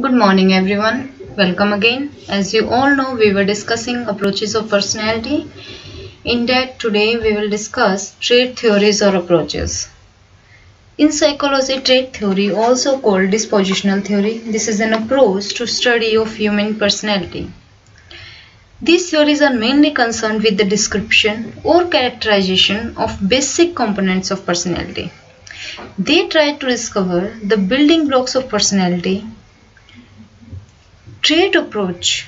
Good morning, everyone. Welcome again. As you all know, we were discussing approaches of personality. In that, today we will discuss trait theories or approaches. In psychology, trait theory, also called dispositional theory, this is an approach to study of human personality. These theories are mainly concerned with the description or characterization of basic components of personality. They try to discover the building blocks of personality. Trait approach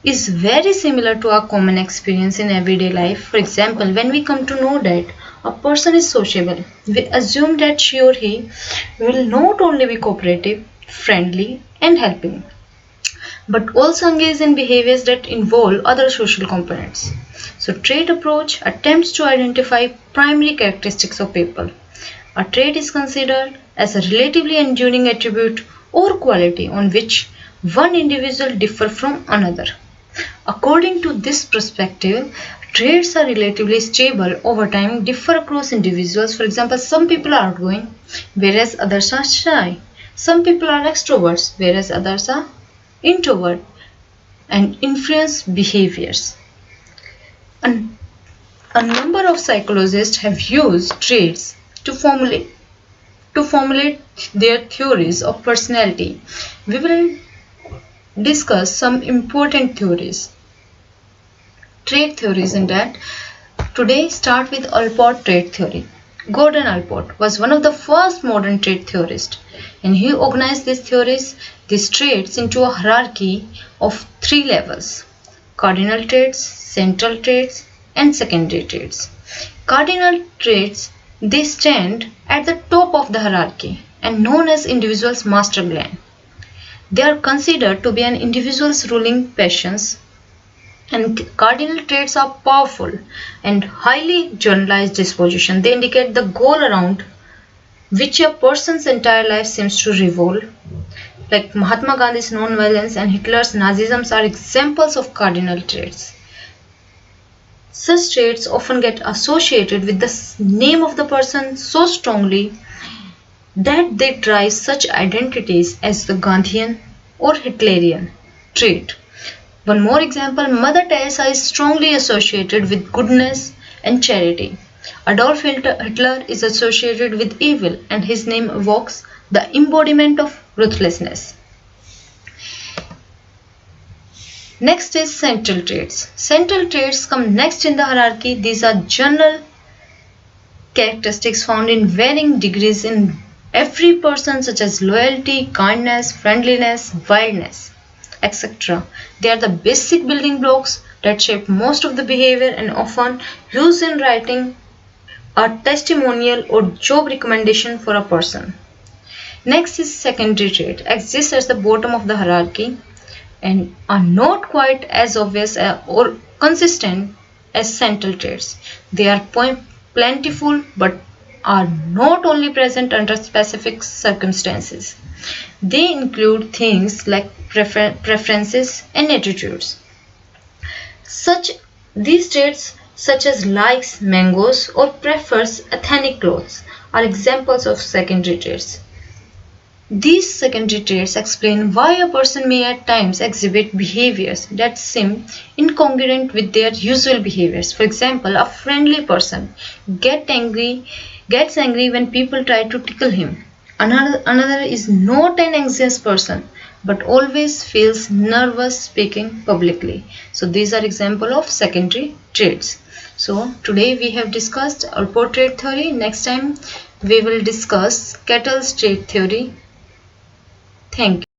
is very similar to our common experience in everyday life. For example, when we come to know that a person is sociable, we assume that she or he will not only be cooperative, friendly, and helping, but also engage in behaviors that involve other social components. So, trait approach attempts to identify primary characteristics of people. A trait is considered as a relatively enduring attribute or quality on which one individual differs from another. According to this perspective, traits are relatively stable over time, differ across individuals. For example, some people are outgoing, whereas others are shy. Some people are extroverts, whereas others are introverts, and influence behaviors. A number of psychologists have used traits to formulate their theories of personality. We will discuss some important theories, trait theories in that. Today start with Allport trait theory. Gordon Allport was one of the first modern trait theorists, and he organized these traits into a hierarchy of 3 levels: cardinal traits, central traits, and secondary traits. Cardinal traits, they stand at the top of the hierarchy and known as individual's master plan. They are considered to be an individual's ruling passions, and cardinal traits are powerful and highly generalized disposition. They indicate the goal around which a person's entire life seems to revolve. Like Mahatma Gandhi's non-violence and Hitler's Nazism are examples of cardinal traits. Such traits often get associated with the name of the person so strongly that they drive such identities as the Gandhian or Hitlerian trait. One more example, Mother Teresa is strongly associated with goodness and charity. Adolf Hitler is associated with evil, and his name evokes the embodiment of ruthlessness. Next is central traits. Central traits come next in the hierarchy. These are general characteristics found in varying degrees in every person, such as loyalty, kindness, friendliness, wildness, etc. They are the basic building blocks that shape most of the behavior and often used in writing a testimonial or job recommendation for a person. Next is secondary trait, exists at the bottom of the hierarchy and are not quite as obvious or consistent as central traits. They are plentiful but are not only present under specific circumstances. They include things like preferences and attitudes. These traits such as likes mangoes or prefers ethnic clothes are examples of secondary traits. These secondary traits explain why a person may at times exhibit behaviors that seem incongruent with their usual behaviors. For example, a friendly person gets angry when people try to tickle him. Another is not an anxious person but always feels nervous speaking publicly. So these are examples of secondary traits. So today we have discussed Allport trait theory. Next time we will discuss Cattell's trait theory. Thank you.